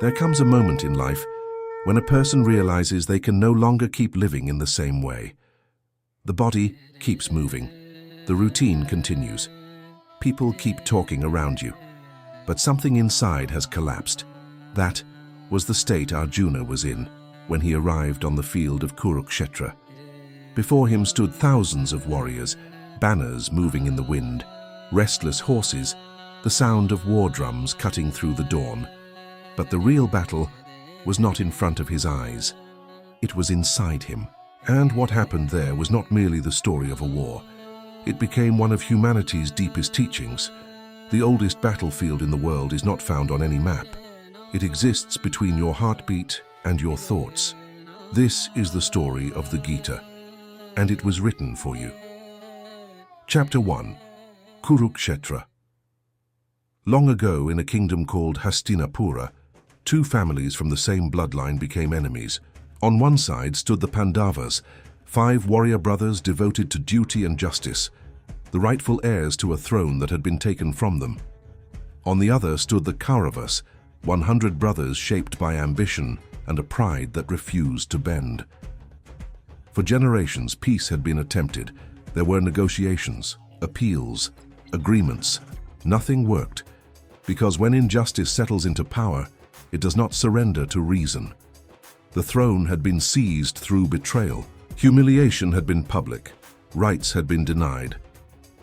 There comes a moment in life when a person realizes they can no longer keep living in the same way. The body keeps moving. The routine continues. People keep talking around you. But something inside has collapsed. That was the state Arjuna was in when he arrived on the field of Kurukshetra. Before him stood thousands of warriors, banners moving in the wind, restless horses, the sound of war drums cutting through the dawn. But the real battle was not in front of his eyes. It was inside him. And what happened there was not merely the story of a war. It became one of humanity's deepest teachings. The oldest battlefield in the world is not found on any map. It exists between your heartbeat and your thoughts. This is the story of the Gita, and it was written for you. Chapter 1. Kurukshetra. Long ago, in a kingdom called Hastinapura, two families from the same bloodline became enemies. On one side stood the Pandavas, 5 warrior brothers devoted to duty and justice, the rightful heirs to a throne that had been taken from them. On the other stood the Kauravas, 100 brothers shaped by ambition and a pride that refused to bend. For generations, peace had been attempted. There were negotiations, appeals, agreements. Nothing worked, because when injustice settles into power, it does not surrender to reason. The throne had been seized through betrayal. Humiliation had been public. Rights had been denied.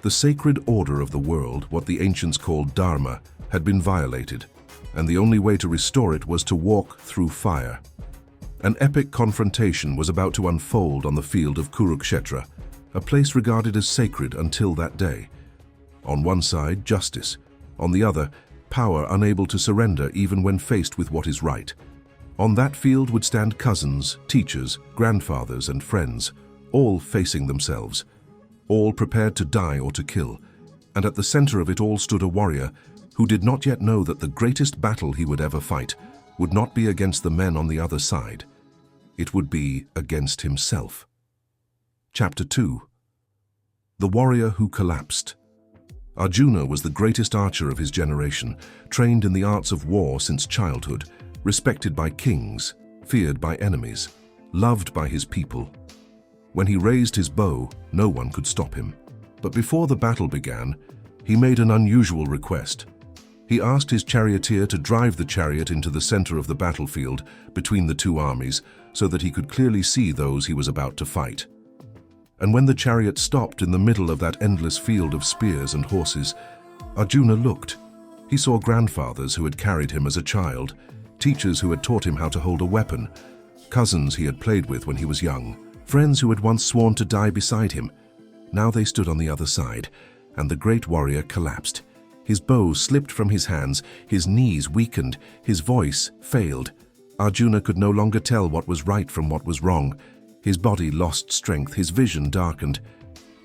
The sacred order of the world, what the ancients called Dharma, had been violated, and the only way to restore it was to walk through fire. An epic confrontation was about to unfold on the field of Kurukshetra, a place regarded as sacred until that day. On one side, justice. On the other, power unable to surrender even when faced with what is right. On that field would stand cousins, teachers, grandfathers, and friends, all facing themselves, all prepared to die or to kill. And at the center of it all stood a warrior who did not yet know that the greatest battle he would ever fight would not be against the men on the other side. It would be against himself. Chapter 2. The warrior who collapsed. Arjuna was the greatest archer of his generation, trained in the arts of war since childhood, respected by kings, feared by enemies, loved by his people. When he raised his bow, no one could stop him. But before the battle began, he made an unusual request. He asked his charioteer to drive the chariot into the center of the battlefield between the two armies so that he could clearly see those he was about to fight. And when the chariot stopped in the middle of that endless field of spears and horses, Arjuna looked. He saw grandfathers who had carried him as a child, teachers who had taught him how to hold a weapon, cousins he had played with when he was young, friends who had once sworn to die beside him. Now they stood on the other side, and the great warrior collapsed. His bow slipped from his hands, his knees weakened, his voice failed. Arjuna could no longer tell what was right from what was wrong. His body lost strength, his vision darkened.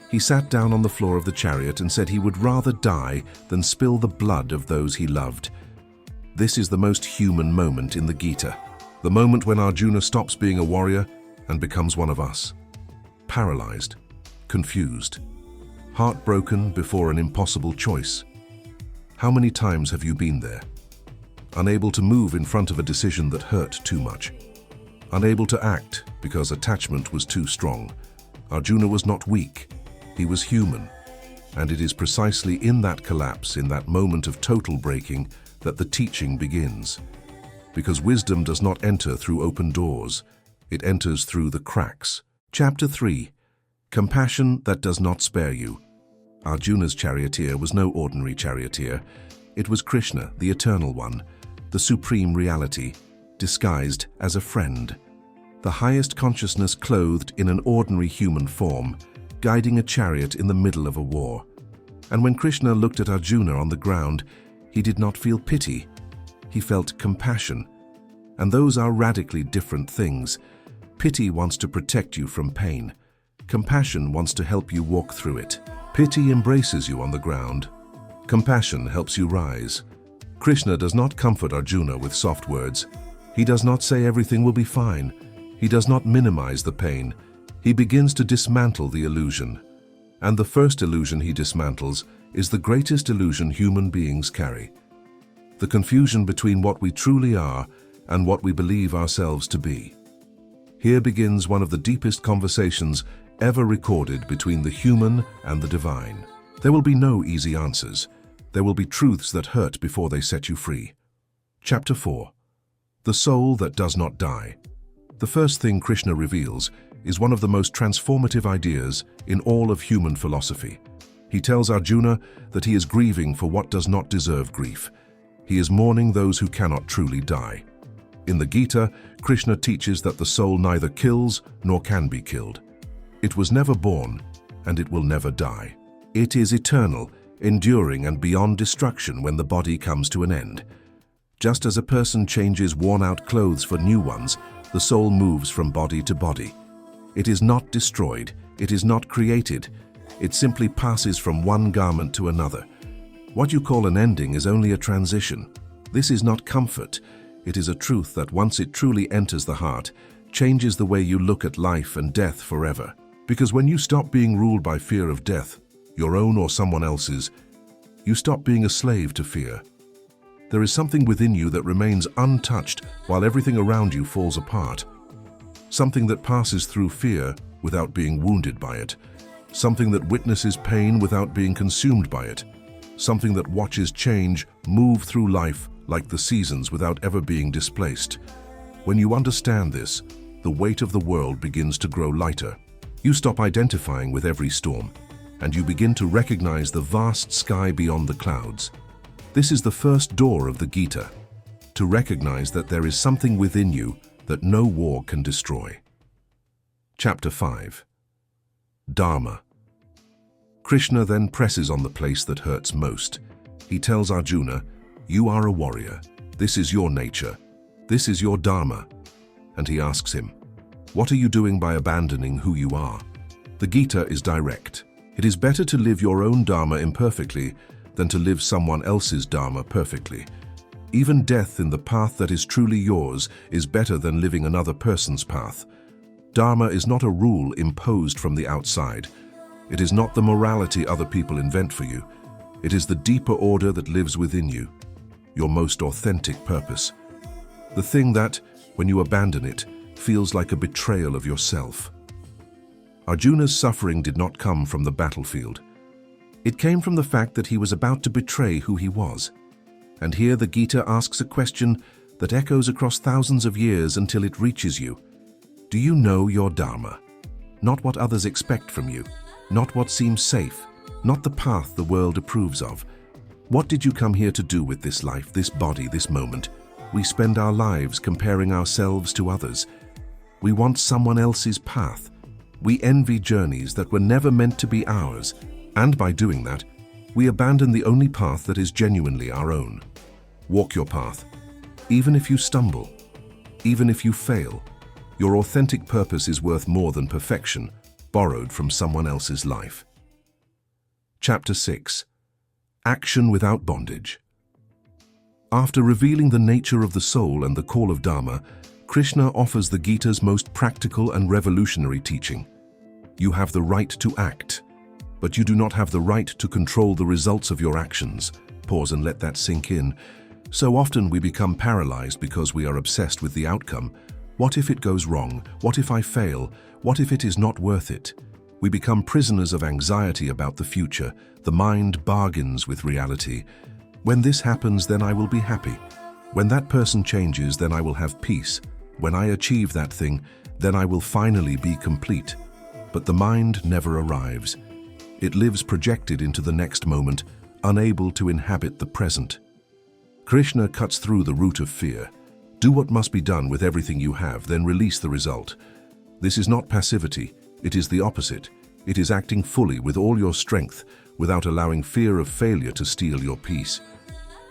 He sat down on the floor of the chariot and said he would rather die than spill the blood of those he loved. This is the most human moment in the Gita, the moment when Arjuna stops being a warrior and becomes one of us. Paralyzed, confused, heartbroken before an impossible choice. How many times have you been there? Unable to move in front of a decision that hurt too much. Unable to act because attachment was too strong. Arjuna was not weak, he was human. And it is precisely in that collapse, in that moment of total breaking, that the teaching begins. Because wisdom does not enter through open doors, it enters through the cracks. Chapter 3. Compassion that does not spare you. Arjuna's charioteer was no ordinary charioteer. It was Krishna, the Eternal One, the Supreme Reality, disguised as a friend. The highest consciousness clothed in an ordinary human form, guiding a chariot in the middle of a war. And when Krishna looked at Arjuna on the ground, he did not feel pity. He felt compassion. And those are radically different things. Pity wants to protect you from pain. Compassion wants to help you walk through it. Pity embraces you on the ground. Compassion helps you rise. Krishna does not comfort Arjuna with soft words. He does not say everything will be fine. He does not minimize the pain. He begins to dismantle the illusion. And the first illusion he dismantles is the greatest illusion human beings carry. The confusion between what we truly are and what we believe ourselves to be. Here begins one of the deepest conversations ever recorded between the human and the divine. There will be no easy answers. There will be truths that hurt before they set you free. Chapter 4. The Soul That Does Not Die. The first thing Krishna reveals is one of the most transformative ideas in all of human philosophy. He tells Arjuna that he is grieving for what does not deserve grief. He is mourning those who cannot truly die. In the Gita, Krishna teaches that the soul neither kills nor can be killed. It was never born, and it will never die. It is eternal, enduring and beyond destruction when the body comes to an end. Just as a person changes worn-out clothes for new ones, the soul moves from body to body. It is not destroyed, it is not created. It simply passes from one garment to another. What you call an ending is only a transition. This is not comfort. It is a truth that once it truly enters the heart, changes the way you look at life and death forever. Because when you stop being ruled by fear of death, your own or someone else's, you stop being a slave to fear. There is something within you that remains untouched while everything around you falls apart. Something that passes through fear without being wounded by it. Something that witnesses pain without being consumed by it. Something that watches change move through life like the seasons without ever being displaced. When you understand this, the weight of the world begins to grow lighter. You stop identifying with every storm, and you begin to recognize the vast sky beyond the clouds. This is the first door of the Gita, to recognize that there is something within you that no war can destroy. Chapter 5. Dharma. Krishna then presses on the place that hurts most. He tells Arjuna, "You are a warrior. This is your nature. This is your Dharma." And he asks him, "What are you doing by abandoning who you are?" The Gita is direct. It is better to live your own Dharma imperfectly than to live someone else's Dharma perfectly. Even death in the path that is truly yours is better than living another person's path. Dharma is not a rule imposed from the outside. It is not the morality other people invent for you. It is the deeper order that lives within you, your most authentic purpose. The thing that, when you abandon it, feels like a betrayal of yourself. Arjuna's suffering did not come from the battlefield. It came from the fact that he was about to betray who he was. And here the Gita asks a question that echoes across thousands of years until it reaches you. Do you know your Dharma? Not what others expect from you, not what seems safe, not the path the world approves of. What did you come here to do with this life, this body, this moment? We spend our lives comparing ourselves to others. We want someone else's path. We envy journeys that were never meant to be ours, and by doing that, we abandon the only path that is genuinely our own. Walk your path. Even if you stumble, even if you fail, your authentic purpose is worth more than perfection, borrowed from someone else's life. Chapter 6. Action Without Bondage. After revealing the nature of the soul and the call of Dharma, Krishna offers the Gita's most practical and revolutionary teaching. You have the right to act, but you do not have the right to control the results of your actions. Pause and let that sink in. So often we become paralyzed because we are obsessed with the outcome. What if it goes wrong? What if I fail? What if it is not worth it? We become prisoners of anxiety about the future. The mind bargains with reality. When this happens, then I will be happy. When that person changes, then I will have peace. When I achieve that thing, then I will finally be complete. But the mind never arrives. It lives projected into the next moment, unable to inhabit the present. Krishna cuts through the root of fear. Do what must be done with everything you have, then release the result. This is not passivity, it is the opposite. It is acting fully with all your strength, without allowing fear of failure to steal your peace.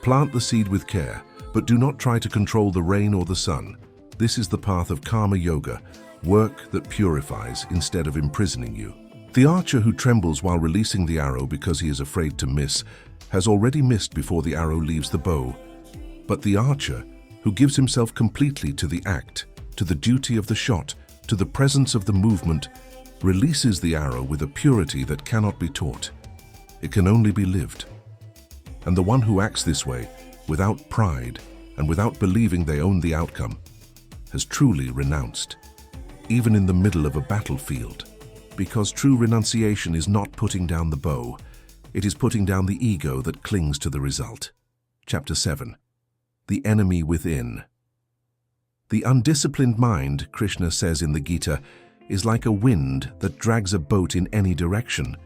Plant the seed with care, but do not try to control the rain or the sun. This is the path of karma yoga, work that purifies instead of imprisoning you. The archer who trembles while releasing the arrow because he is afraid to miss has already missed before the arrow leaves the bow. But the archer who gives himself completely to the act, to the duty of the shot, to the presence of the movement, releases the arrow with a purity that cannot be taught. It can only be lived. And the one who acts this way, without pride, and without believing they own the outcome, has truly renounced, even in the middle of a battlefield. Because true renunciation is not putting down the bow, it is putting down the ego that clings to the result. Chapter 7. The Enemy Within. The undisciplined mind, Krishna says in the Gita, is like a wind that drags a boat in any direction.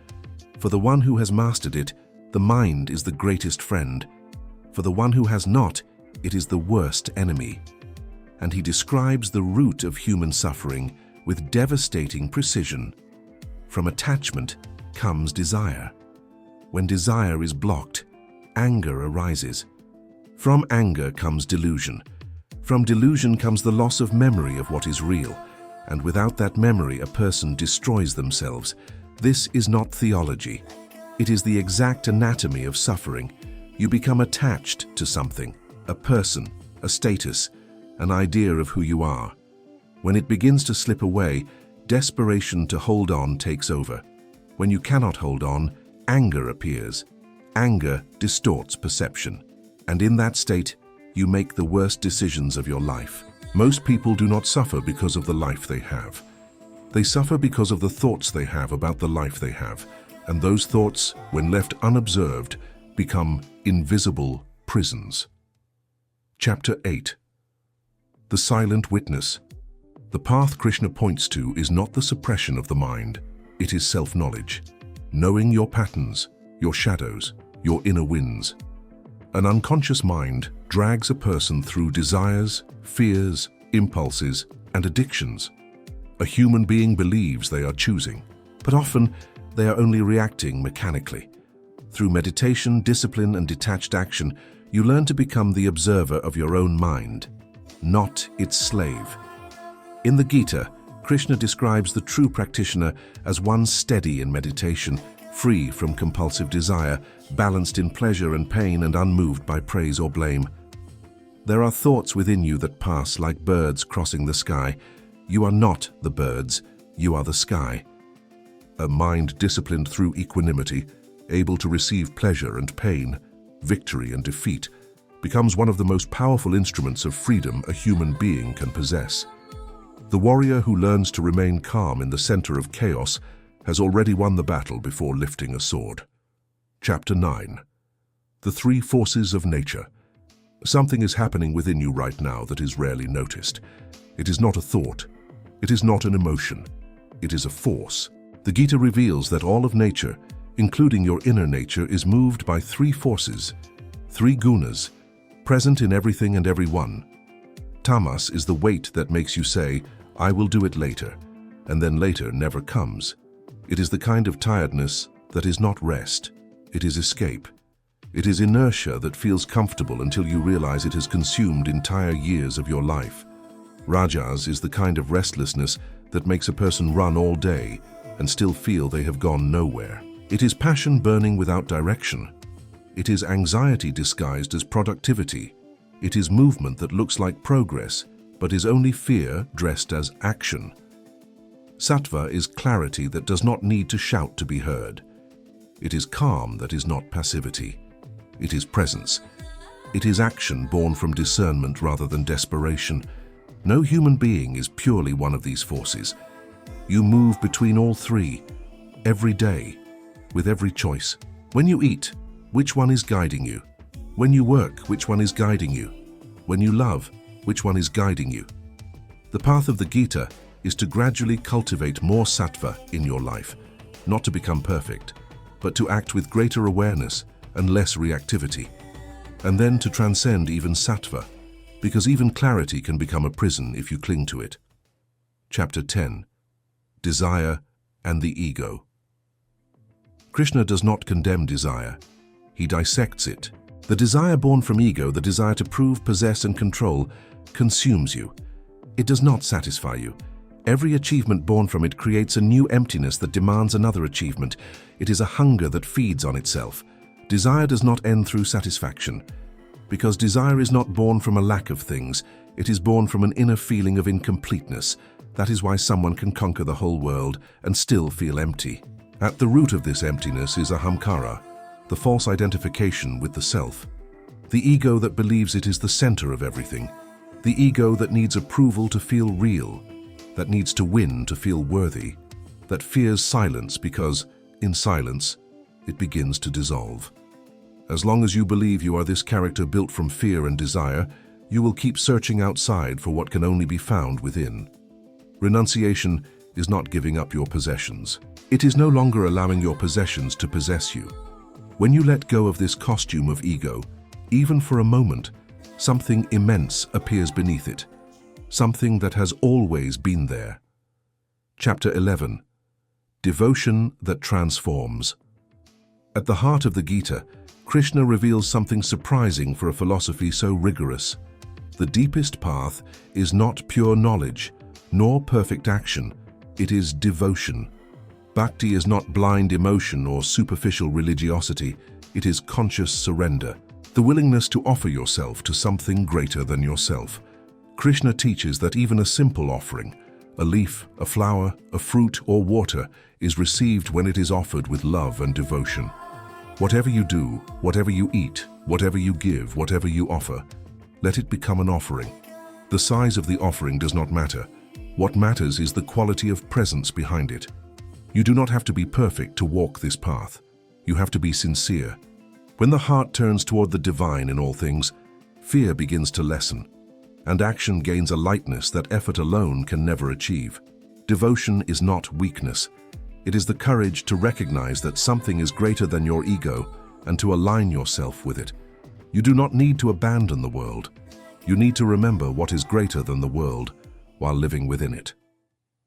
For the one who has mastered it, the mind is the greatest friend. For the one who has not, it is the worst enemy. And he describes the root of human suffering with devastating precision. From attachment comes desire. When desire is blocked, anger arises. From anger comes delusion. From delusion comes the loss of memory of what is real, and without that memory a person destroys themselves. This is not theology. It is the exact anatomy of suffering. You become attached to something, a person, a status, an idea of who you are. When it begins to slip away, desperation to hold on takes over. When you cannot hold on, anger appears. Anger distorts perception. And in that state, you make the worst decisions of your life. Most people do not suffer because of the life they have. They suffer because of the thoughts they have about the life they have. And those thoughts, when left unobserved, become invisible prisons. Chapter 8. The Silent Witness. The path Krishna points to is not the suppression of the mind, it is self-knowledge. Knowing your patterns, your shadows, your inner winds. An unconscious mind drags a person through desires, fears, impulses, and addictions. A human being believes they are choosing, but often they are only reacting mechanically. Through meditation, discipline, and detached action, you learn to become the observer of your own mind, not its slave. In the Gita, Krishna describes the true practitioner as one steady in meditation, free from compulsive desire, balanced in pleasure and pain, and unmoved by praise or blame. There are thoughts within you that pass like birds crossing the sky. You are not the birds, you are the sky. A mind disciplined through equanimity, able to receive pleasure and pain, victory and defeat, becomes one of the most powerful instruments of freedom a human being can possess. The warrior who learns to remain calm in the center of chaos has already won the battle before lifting a sword. Chapter 9. The Three Forces of Nature. Something is happening within you right now that is rarely noticed. It is not a thought. It is not an emotion. It is a force. The Gita reveals that all of nature, including your inner nature, is moved by three forces, three gunas, present in everything and everyone. Tamas is the weight that makes you say, "I will do it later," and then later never comes. It is the kind of tiredness that is not rest. It is escape. It is inertia that feels comfortable until you realize it has consumed entire years of your life. Rajas is the kind of restlessness that makes a person run all day and still feel they have gone nowhere. It is passion burning without direction. It is anxiety disguised as productivity. It is movement that looks like progress, but is only fear dressed as action. Sattva is clarity that does not need to shout to be heard. It is calm that is not passivity. It is presence. It is action born from discernment rather than desperation. No human being is purely one of these forces. You move between all three, every day, with every choice. When you eat, which one is guiding you? When you work, which one is guiding you? When you love, which one is guiding you? The path of the Gita is to gradually cultivate more sattva in your life, not to become perfect, but to act with greater awareness and less reactivity, and then to transcend even sattva, because even clarity can become a prison if you cling to it. Chapter 10. Desire and the Ego. Krishna does not condemn desire. He dissects it. The desire born from ego, the desire to prove, possess, and control, consumes you. It does not satisfy you. Every achievement born from it creates a new emptiness that demands another achievement. It is a hunger that feeds on itself. Desire does not end through satisfaction. Because desire is not born from a lack of things, it is born from an inner feeling of incompleteness. That is why someone can conquer the whole world and still feel empty. At the root of this emptiness is ahamkara, the false identification with the self. The ego that believes it is the center of everything. The ego that needs approval to feel real, that needs to win to feel worthy, that fears silence because, in silence, it begins to dissolve. As long as you believe you are this character built from fear and desire, you will keep searching outside for what can only be found within. Renunciation is not giving up your possessions. It is no longer allowing your possessions to possess you. When you let go of this costume of ego, even for a moment, something immense appears beneath it, something that has always been there. Chapter 11. Devotion that transforms. At the heart of the Gita, Krishna reveals something surprising for a philosophy so rigorous. The deepest path is not pure knowledge, nor perfect action. It is devotion. Bhakti is not blind emotion or superficial religiosity. It is conscious surrender, the willingness to offer yourself to something greater than yourself. Krishna teaches that even a simple offering, a leaf, a flower, a fruit, or water, is received when it is offered with love and devotion. Whatever you do, whatever you eat, whatever you give, whatever you offer, let it become an offering. The size of the offering does not matter. What matters is the quality of presence behind it. You do not have to be perfect to walk this path. You have to be sincere. When the heart turns toward the divine in all things, fear begins to lessen, and action gains a lightness that effort alone can never achieve. Devotion is not weakness. It is the courage to recognize that something is greater than your ego and to align yourself with it. You do not need to abandon the world. You need to remember what is greater than the world while living within it.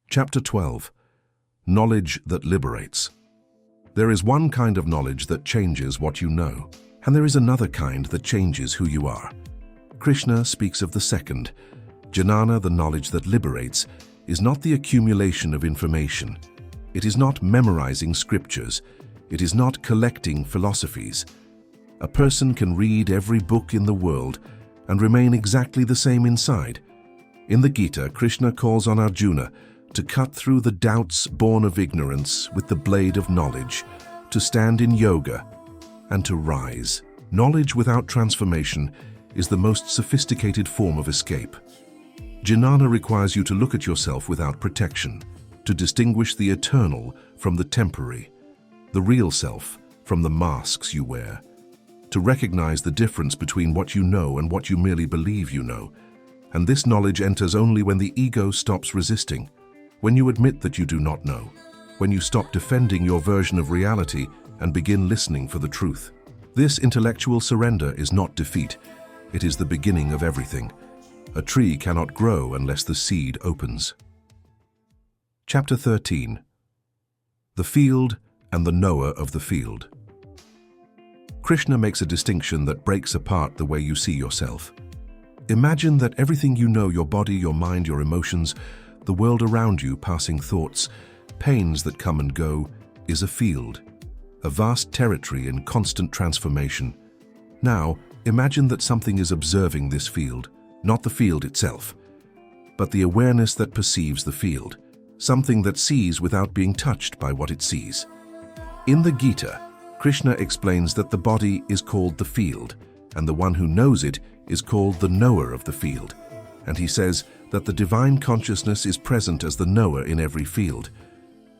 Chapter 12. Knowledge that liberates. There is one kind of knowledge that changes what you know, and there is another kind that changes who you are. Krishna speaks of the second. Jnana, the knowledge that liberates, is not the accumulation of information. It is not memorizing scriptures. It is not collecting philosophies. A person can read every book in the world and remain exactly the same inside. In the Gita, Krishna calls on Arjuna to cut through the doubts born of ignorance with the blade of knowledge, to stand in yoga, and to rise. Knowledge without transformation is the most sophisticated form of escape. Jnana requires you to look at yourself without protection, to distinguish the eternal from the temporary, the real self from the masks you wear, to recognize the difference between what you know and what you merely believe you know. And this knowledge enters only when the ego stops resisting, when you admit that you do not know, when you stop defending your version of reality and begin listening for the truth. This intellectual surrender is not defeat. It is the beginning of everything. A tree cannot grow unless the seed opens. Chapter 13. The field and the knower of the field. Krishna makes a distinction that breaks apart the way you see yourself. Imagine that everything you know, your body, your mind, your emotions, the world around you, passing thoughts, pains that come and go, is a field, a vast territory in constant transformation. Now, imagine that something is observing this field, not the field itself, but the awareness that perceives the field, something that sees without being touched by what it sees. In the Gita, Krishna explains that the body is called the field, and the one who knows it is called the knower of the field. And he says that the divine consciousness is present as the knower in every field.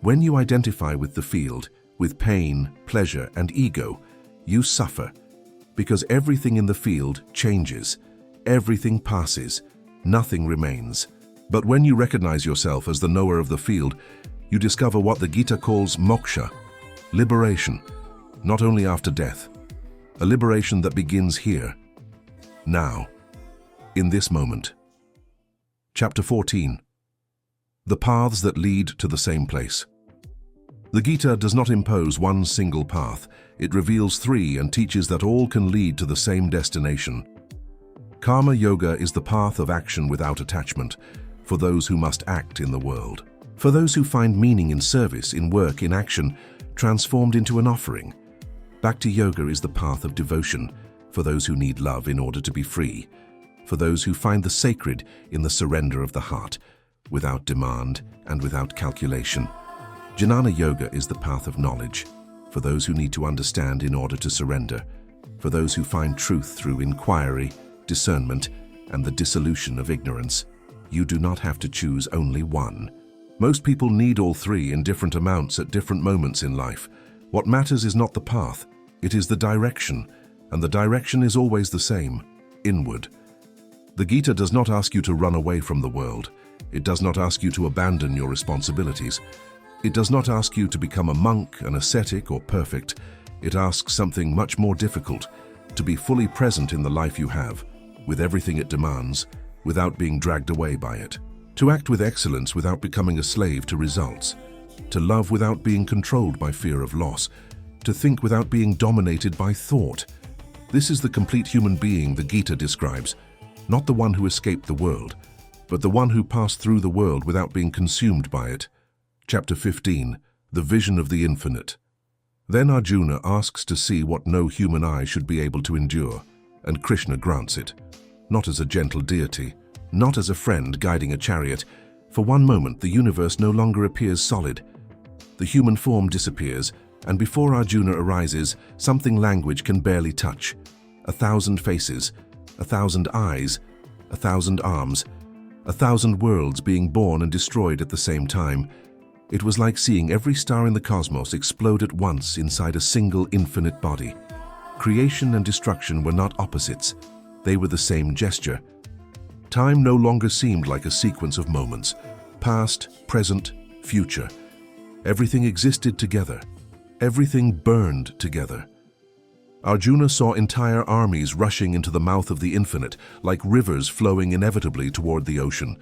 When you identify with the field, with pain, pleasure, and ego, you suffer, because everything in the field changes, everything passes, nothing remains. But when you recognize yourself as the knower of the field, you discover what the Gita calls moksha, liberation, not only after death, a liberation that begins here, now, in this moment. Chapter 14. The paths that lead to the same place. The Gita does not impose one single path. It reveals three and teaches that all can lead to the same destination. Karma Yoga is the path of action without attachment, for those who must act in the world. For those who find meaning in service, in work, in action, transformed into an offering. Bhakti Yoga is the path of devotion, for those who need love in order to be free, for those who find the sacred in the surrender of the heart, without demand and without calculation. Jnana Yoga is the path of knowledge, for those who need to understand in order to surrender, for those who find truth through inquiry, discernment, and the dissolution of ignorance. You do not have to choose only one. Most people need all three in different amounts at different moments in life. What matters is not the path, it is the direction, and the direction is always the same, inward. The Gita does not ask you to run away from the world. It does not ask you to abandon your responsibilities. It does not ask you to become a monk, an ascetic, or perfect. It asks something much more difficult, to be fully present in the life you have, with everything it demands, without being dragged away by it. To act with excellence without becoming a slave to results. To love without being controlled by fear of loss. To think without being dominated by thought. This is the complete human being the Gita describes, not the one who escaped the world, but the one who passed through the world without being consumed by it. Chapter 15, The Vision of the Infinite. Then Arjuna asks to see what no human eye should be able to endure, and Krishna grants it, not as a gentle deity, not as a friend guiding a chariot. For one moment the universe no longer appears solid. The human form disappears, and before Arjuna arises something language can barely touch. 1,000 faces, 1,000 eyes, 1,000 arms, 1,000 worlds being born and destroyed at the same time. It was like seeing every star in the cosmos explode at once inside a single infinite body. Creation and destruction were not opposites. They were the same gesture. Time no longer seemed like a sequence of moments. Past, present, future. Everything existed together. Everything burned together. Arjuna saw entire armies rushing into the mouth of the infinite, like rivers flowing inevitably toward the ocean.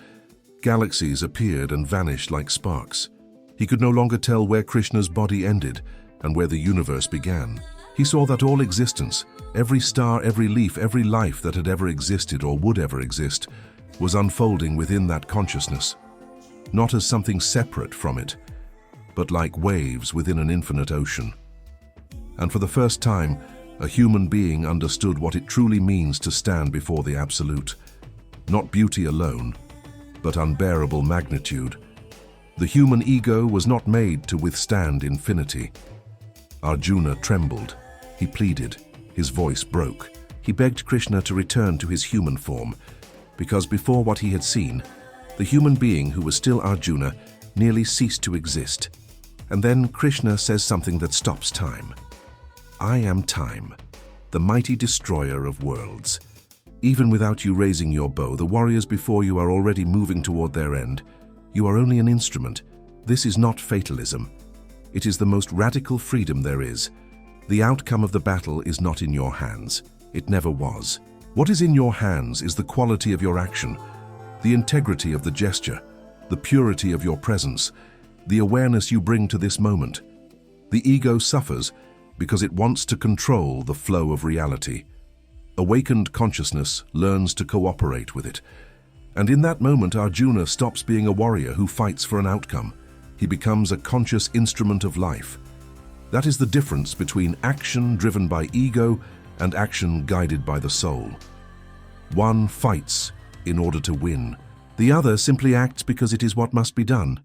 Galaxies appeared and vanished like sparks. He could no longer tell where Krishna's body ended and where the universe began. He saw that all existence, every star, every leaf, every life that had ever existed or would ever exist, was unfolding within that consciousness, not as something separate from it, but like waves within an infinite ocean. And for the first time, a human being understood what it truly means to stand before the Absolute. Not beauty alone, but unbearable magnitude. The human ego was not made to withstand infinity. Arjuna trembled. He pleaded. His voice broke. He begged Krishna to return to his human form, because before what he had seen, the human being who was still Arjuna nearly ceased to exist. And then Krishna says something that stops time. I am time, the mighty destroyer of worlds. Even without you raising your bow, the warriors before you are already moving toward their end. You are only an instrument. This is not fatalism. It is the most radical freedom there is. The outcome of the battle is not in your hands. It never was. What is in your hands is the quality of your action, the integrity of the gesture, the purity of your presence, the awareness you bring to this moment. The ego suffers because it wants to control the flow of reality. Awakened consciousness learns to cooperate with it. And in that moment, Arjuna stops being a warrior who fights for an outcome. He becomes a conscious instrument of life. That is the difference between action driven by ego and action guided by the soul. One fights in order to win. The other simply acts because it is what must be done.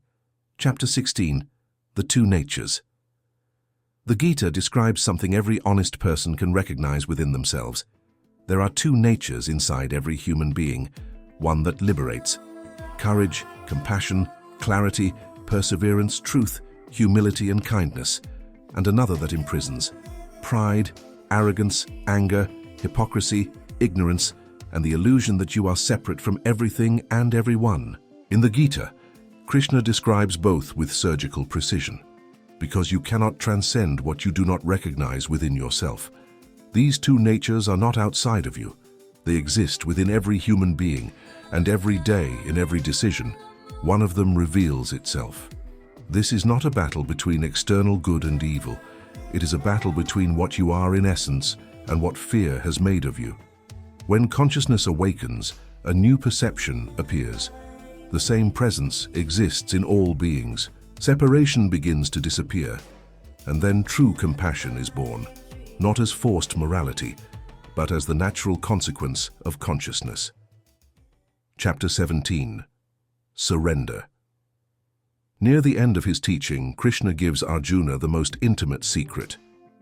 Chapter 16, The Two Natures. The Gita describes something every honest person can recognize within themselves. There are two natures inside every human being. One that liberates, courage, compassion, clarity, perseverance, truth, humility, and kindness, and another that imprisons, pride, arrogance, anger, hypocrisy, ignorance, and the illusion that you are separate from everything and everyone. In the Gita, Krishna describes both with surgical precision, because you cannot transcend what you do not recognize within yourself. These two natures are not outside of you. They exist within every human being, and every day, in every decision, one of them reveals itself. This is not a battle between external good and evil. It is a battle between what you are in essence and what fear has made of you. When consciousness awakens, a new perception appears. The same presence exists in all beings. Separation begins to disappear, and then true compassion is born, not as forced morality, but as the natural consequence of consciousness. Chapter 17, Surrender. Near the end of his teaching, Krishna gives Arjuna the most intimate secret.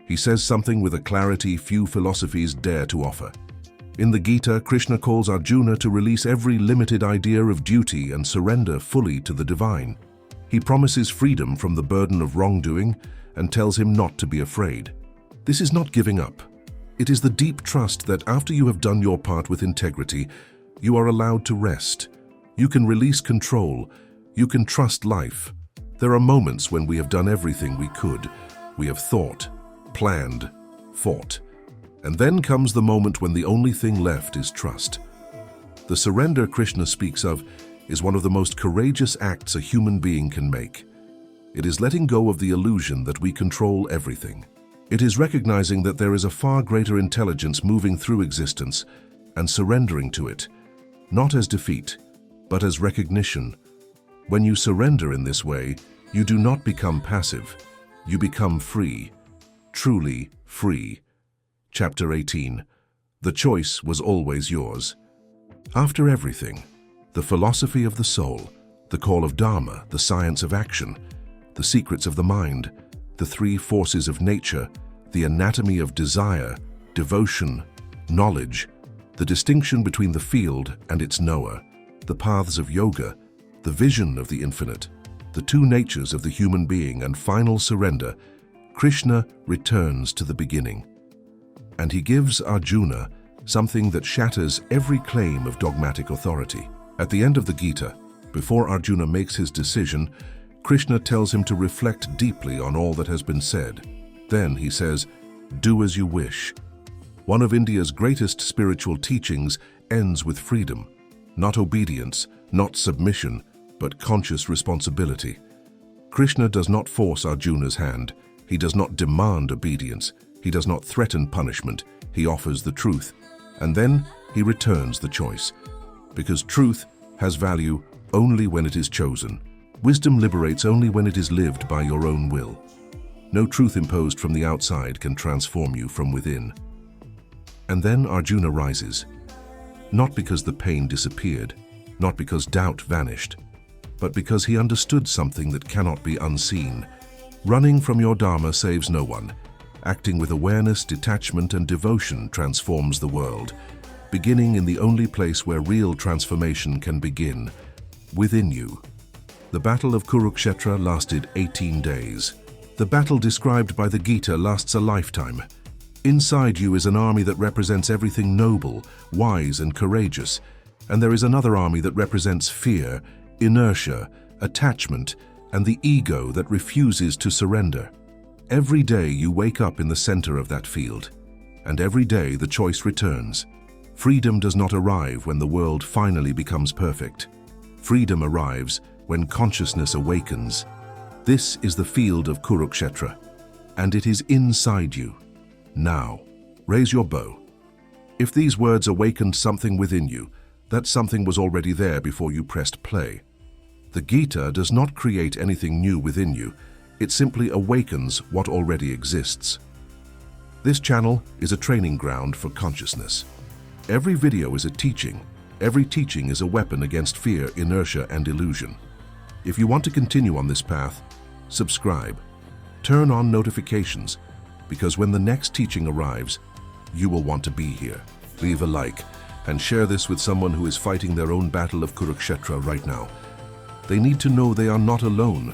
He says something with a clarity few philosophies dare to offer. In the Gita, Krishna calls Arjuna to release every limited idea of duty and surrender fully to the divine. He promises freedom from the burden of wrongdoing and tells him not to be afraid. This is not giving up. It is the deep trust that after you have done your part with integrity, you are allowed to rest. You can release control. You can trust life. There are moments when we have done everything we could. We have thought, planned, fought. And then comes the moment when the only thing left is trust. The surrender Krishna speaks of is one of the most courageous acts a human being can make. It is letting go of the illusion that we control everything. It is recognizing that there is a far greater intelligence moving through existence and surrendering to it, not as defeat, but as recognition. When you surrender in this way, you do not become passive. You become free, truly free. Chapter 18. The choice was always yours. After everything, the philosophy of the soul, the call of Dharma, the science of action, the secrets of the mind, the three forces of nature, the anatomy of desire, devotion, knowledge, the distinction between the field and its knower, the paths of yoga, the vision of the infinite, the two natures of the human being, and final surrender, Krishna returns to the beginning. And he gives Arjuna something that shatters every claim of dogmatic authority. At the end of the Gita, before Arjuna makes his decision, Krishna tells him to reflect deeply on all that has been said. Then he says, "Do as you wish." One of India's greatest spiritual teachings ends with freedom, not obedience, not submission, but conscious responsibility. Krishna does not force Arjuna's hand. He does not demand obedience. He does not threaten punishment. He offers the truth. And then he returns the choice. Because truth has value only when it is chosen. Wisdom liberates only when it is lived by your own will. No truth imposed from the outside can transform you from within. And then Arjuna rises. Not because the pain disappeared, not because doubt vanished, but because he understood something that cannot be unseen. Running from your Dharma saves no one. Acting with awareness, detachment, and devotion transforms the world, beginning in the only place where real transformation can begin, within you. The Battle of Kurukshetra lasted 18 days. The battle described by the Gita lasts a lifetime. Inside you is an army that represents everything noble, wise, and courageous, and there is another army that represents fear, inertia, attachment, and the ego that refuses to surrender. Every day you wake up in the center of that field, and every day the choice returns. Freedom does not arrive when the world finally becomes perfect. Freedom arrives when consciousness awakens. This is the field of Kurukshetra, and it is inside you. Now, raise your bow. If these words awakened something within you, that something was already there before you pressed play. The Gita does not create anything new within you. It simply awakens what already exists. This channel is a training ground for consciousness. Every video is a teaching. Every teaching is a weapon against fear, inertia, and illusion. If you want to continue on this path, subscribe. Turn on notifications, because when the next teaching arrives, you will want to be here. Leave a like and share this with someone who is fighting their own battle of Kurukshetra right now. They need to know they are not alone.